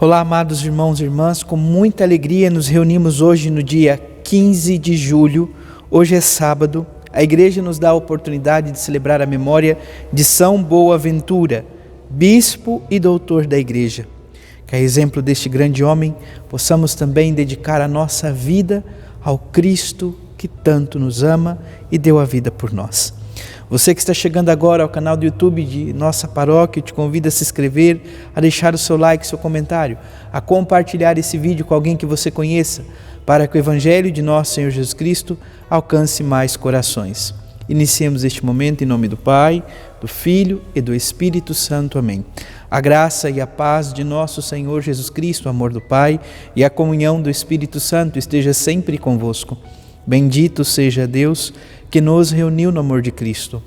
Olá, amados irmãos e irmãs, com muita alegria nos reunimos hoje no dia 15 de julho, hoje é sábado. A igreja nos dá a oportunidade de celebrar a memória de São Boaventura, bispo e doutor da igreja. Que a exemplo deste grande homem, possamos também dedicar a nossa vida ao Cristo que tanto nos ama e deu a vida por nós. Você que está chegando agora ao canal do YouTube de nossa paróquia, eu te convido a se inscrever, a deixar o seu like, seu comentário, a compartilhar esse vídeo com alguém que você conheça, para que o Evangelho de nosso Senhor Jesus Cristo alcance mais corações. Iniciemos este momento em nome do Pai, do Filho e do Espírito Santo. Amém. A graça e a paz de nosso Senhor Jesus Cristo, o amor do Pai e a comunhão do Espírito Santo esteja sempre convosco. Bendito seja Deus que nos reuniu no amor de Cristo.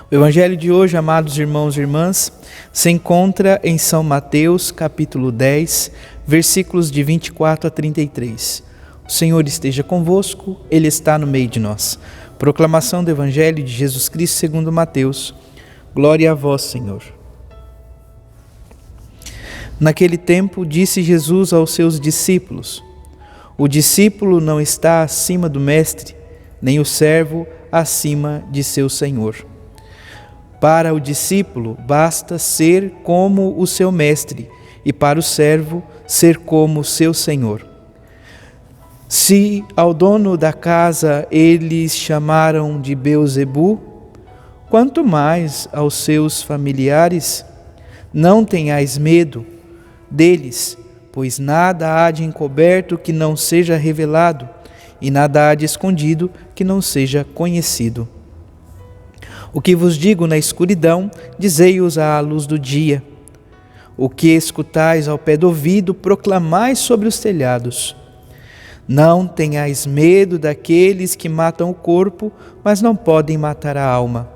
O Evangelho de hoje, amados irmãos e irmãs, se encontra em São Mateus, capítulo 10, versículos de 24 a 33. O Senhor esteja convosco, Ele está no meio de nós. Proclamação do Evangelho de Jesus Cristo segundo Mateus. Glória a vós, Senhor. Naquele tempo, disse Jesus aos seus discípulos: o discípulo não está acima do mestre, nem o servo acima de seu senhor. Para o discípulo basta ser como o seu mestre, e para o servo ser como o seu senhor. Se ao dono da casa eles chamaram de Beelzebu, quanto mais aos seus familiares. Não tenhais medo deles, pois nada há de encoberto que não seja revelado, e nada há de escondido que não seja conhecido. O que vos digo na escuridão, dizei-os à luz do dia. O que escutais ao pé do ouvido, proclamais sobre os telhados. Não tenhais medo daqueles que matam o corpo, mas não podem matar a alma.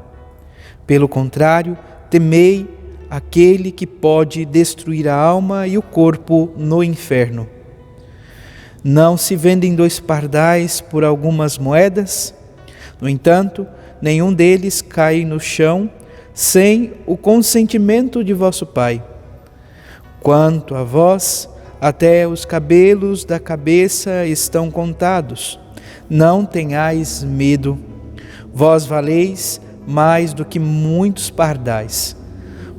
Pelo contrário, temei aquele que pode destruir a alma e o corpo no inferno. Não se vendem 2 pardais por algumas moedas? No entanto, nenhum deles cai no chão sem o consentimento de vosso Pai. Quanto a vós, até os cabelos da cabeça estão contados. Não tenhais medo. Vós valeis mais do que muitos pardais.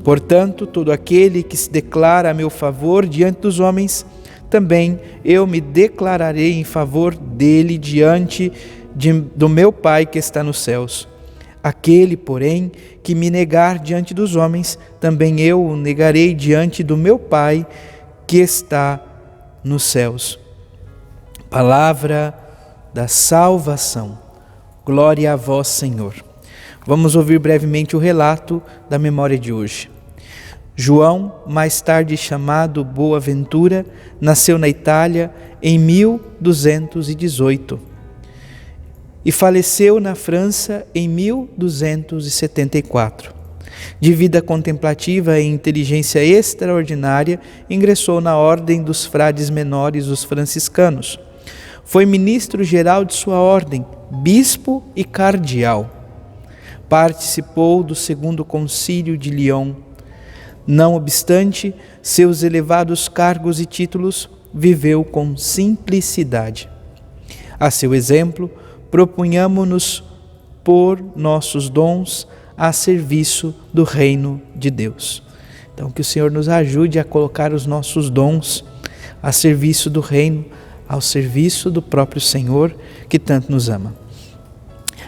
Portanto, todo aquele que se declara a meu favor diante dos homens, também eu me declararei em favor dele diante do meu Pai que está nos céus. Aquele, porém, que me negar diante dos homens, também eu o negarei diante do meu Pai que está nos céus. Palavra da salvação. Glória a vós, Senhor. Vamos ouvir brevemente o relato da memória de hoje. João, mais tarde chamado Boaventura, nasceu na Itália em 1218 e faleceu na França em 1274. De vida contemplativa e inteligência extraordinária, ingressou na ordem dos frades menores, os franciscanos. Foi ministro-geral de sua ordem, bispo e cardeal. Participou do segundo concílio de Lyon. Não obstante seus elevados cargos e títulos, viveu com simplicidade. A seu exemplo, propunhamo-nos pôr nossos dons a serviço do reino de Deus. Então, que o Senhor nos ajude a colocar os nossos dons a serviço do reino, ao serviço do próprio Senhor, que tanto nos ama.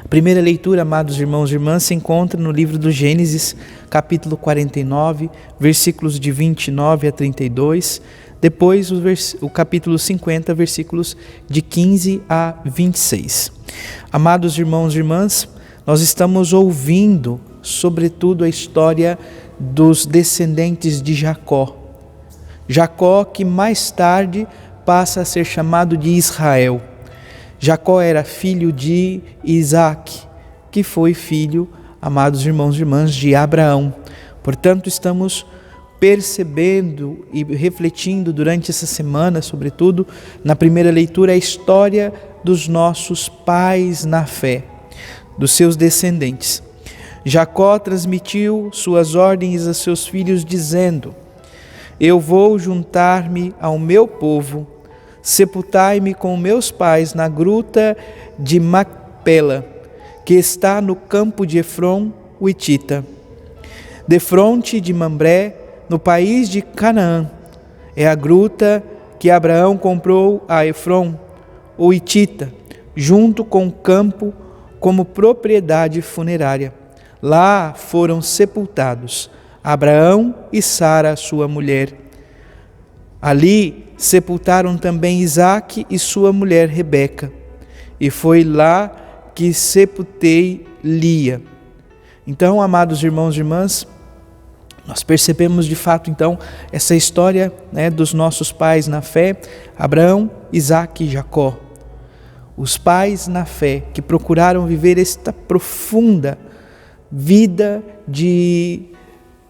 A primeira leitura, amados irmãos e irmãs, se encontra no livro do Gênesis, capítulo 49, versículos de 29 a 32, depois o capítulo 50, versículos de 15 a 26. Amados irmãos e irmãs, nós estamos ouvindo, sobretudo, a história dos descendentes de Jacó. Jacó, que mais tarde passa a ser chamado de Israel. Jacó era filho de Isaac, que foi filho, amados irmãos e irmãs, de Abraão. Portanto, estamos percebendo e refletindo durante essa semana, sobretudo, na primeira leitura, a história dos nossos pais na fé, dos seus descendentes. Jacó transmitiu suas ordens a seus filhos, dizendo: eu vou juntar-me ao meu povo, sepultai-me com meus pais na gruta de Macpela, que está no campo de Efron, o Hitita, defronte de Mamré, no país de Canaã. É a gruta que Abraão comprou a Efron, o Hitita, junto com o campo, como propriedade funerária. Lá foram sepultados Abraão e Sara, sua mulher. Ali sepultaram também Isaque e sua mulher Rebeca. E foi lá que sepultei Lia. Então, amados irmãos e irmãs, nós percebemos de fato então essa história, dos nossos pais na fé, Abraão, Isaque e Jacó. Os pais na fé que procuraram viver esta profunda vida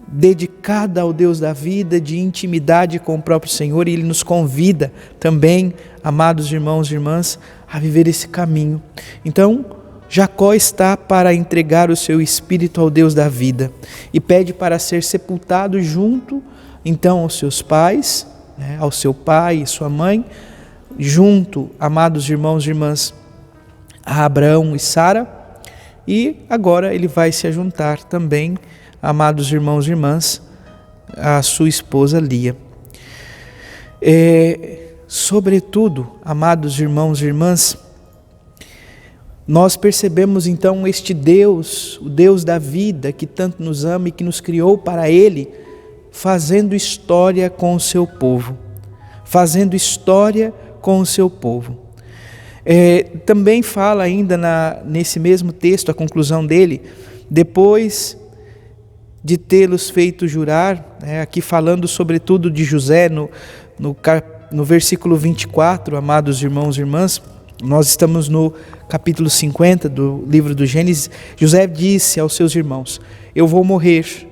dedicada ao Deus da vida, de intimidade com o próprio Senhor, e Ele nos convida também, amados irmãos e irmãs, a viver esse caminho. Então, Jacó está para entregar o seu espírito ao Deus da vida e pede para ser sepultado junto, então, aos seus pais, ao seu pai e sua mãe, junto, amados irmãos e irmãs, a Abraão e Sara, e agora ele vai se juntar também, amados irmãos e irmãs, a sua esposa Lia. Sobretudo, amados irmãos e irmãs, nós percebemos então este Deus, o Deus da vida, que tanto nos ama e que nos criou para Ele, fazendo história com o seu povo. Fazendo história com o seu povo. Também fala ainda nesse mesmo texto, a conclusão dele, depois de tê-los feito jurar, aqui falando sobretudo de José, no versículo 24, amados irmãos e irmãs, nós estamos no capítulo 50 do livro do Gênesis. José disse aos seus irmãos: eu vou morrer,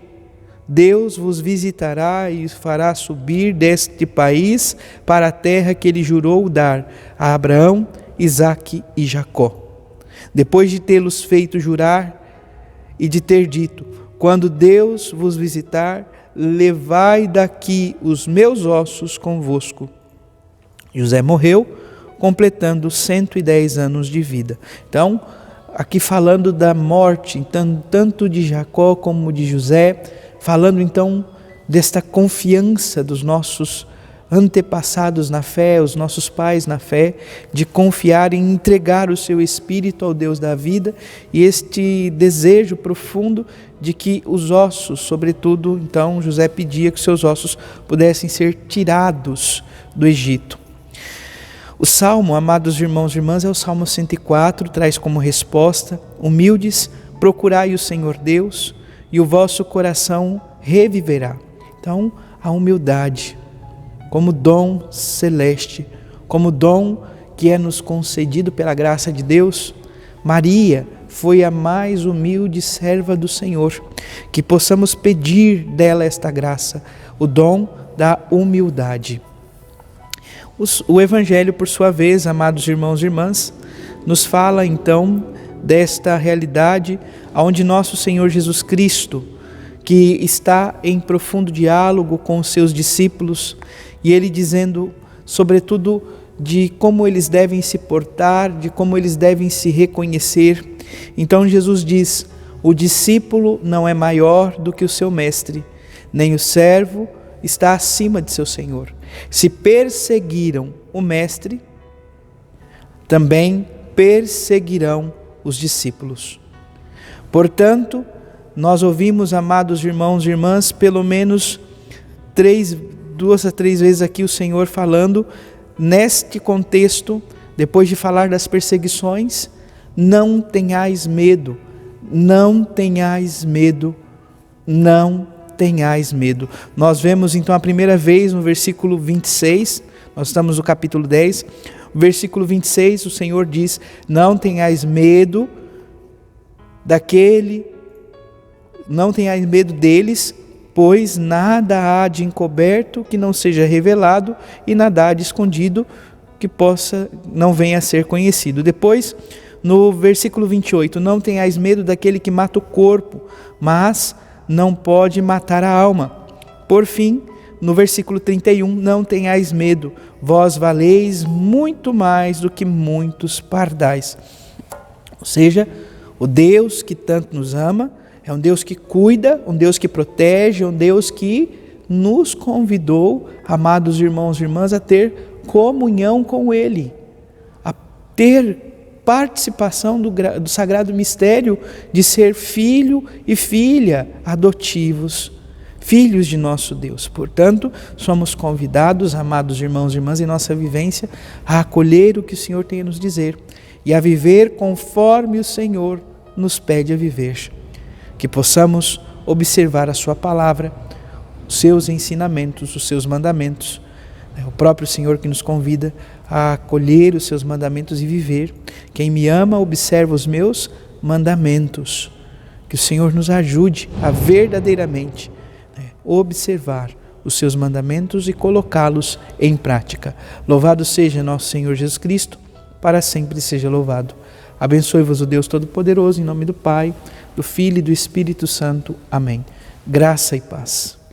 Deus vos visitará e fará subir deste país para a terra que ele jurou dar a Abraão, Isaque e Jacó. Depois de tê-los feito jurar e de ter dito: quando Deus vos visitar, levai daqui os meus ossos convosco. José morreu, completando 110 anos de vida. Então, aqui falando da morte, tanto de Jacó como de José, falando então desta confiança dos nossos antepassados na fé, os nossos pais na fé, de confiar em entregar o seu espírito ao Deus da vida, e este desejo profundo de que os ossos, sobretudo, então José pedia que seus ossos pudessem ser tirados do Egito. O Salmo, amados irmãos e irmãs, é o Salmo 104, traz como resposta: humildes, procurai o Senhor Deus, e o vosso coração reviverá. Então, a humildade, como dom celeste, como dom que é nos concedido pela graça de Deus. Maria foi a mais humilde serva do Senhor, que possamos pedir dela esta graça, o dom da humildade. O Evangelho, por sua vez, amados irmãos e irmãs, nos fala então desta realidade onde nosso Senhor Jesus Cristo, que está em profundo diálogo com os seus discípulos, e Ele dizendo, sobretudo, de como eles devem se portar, de como eles devem se reconhecer. Então Jesus diz: o discípulo não é maior do que o seu mestre, nem o servo está acima de seu senhor. Se perseguiram o mestre, também perseguirão os discípulos. Portanto, nós ouvimos, amados irmãos e irmãs, pelo menos 2 a 3 vezes aqui o Senhor falando neste contexto, depois de falar das perseguições: não tenhais medo, não tenhais medo, não tenhais medo. Nós vemos então a primeira vez no versículo 26, nós estamos no capítulo 10, versículo 26, o Senhor diz: não tenhais medo não tenhais medo deles, pois nada há de encoberto que não seja revelado, e nada há de escondido que não venha a ser conhecido. Depois, no versículo 28, não tenhais medo daquele que mata o corpo, mas não pode matar a alma. Por fim, no versículo 31, não tenhais medo, vós valeis muito mais do que muitos pardais. Ou seja, o Deus que tanto nos ama é um Deus que cuida, um Deus que protege, um Deus que nos convidou, amados irmãos e irmãs, a ter comunhão com Ele, a ter participação do sagrado mistério de ser filho e filha adotivos, filhos de nosso Deus. Portanto, somos convidados, amados irmãos e irmãs, em nossa vivência, a acolher o que o Senhor tem a nos dizer e a viver conforme o Senhor nos pede a viver. Que possamos observar a sua palavra, os seus ensinamentos, os seus mandamentos. É o próprio Senhor que nos convida a acolher os seus mandamentos e viver. Quem me ama, observa os meus mandamentos. Que o Senhor nos ajude a verdadeiramente observar os seus mandamentos e colocá-los em prática. Louvado seja nosso Senhor Jesus Cristo, para sempre seja louvado. Abençoe-vos o Deus Todo-Poderoso, em nome do Pai, do Filho e do Espírito Santo. Amém. Graça e paz.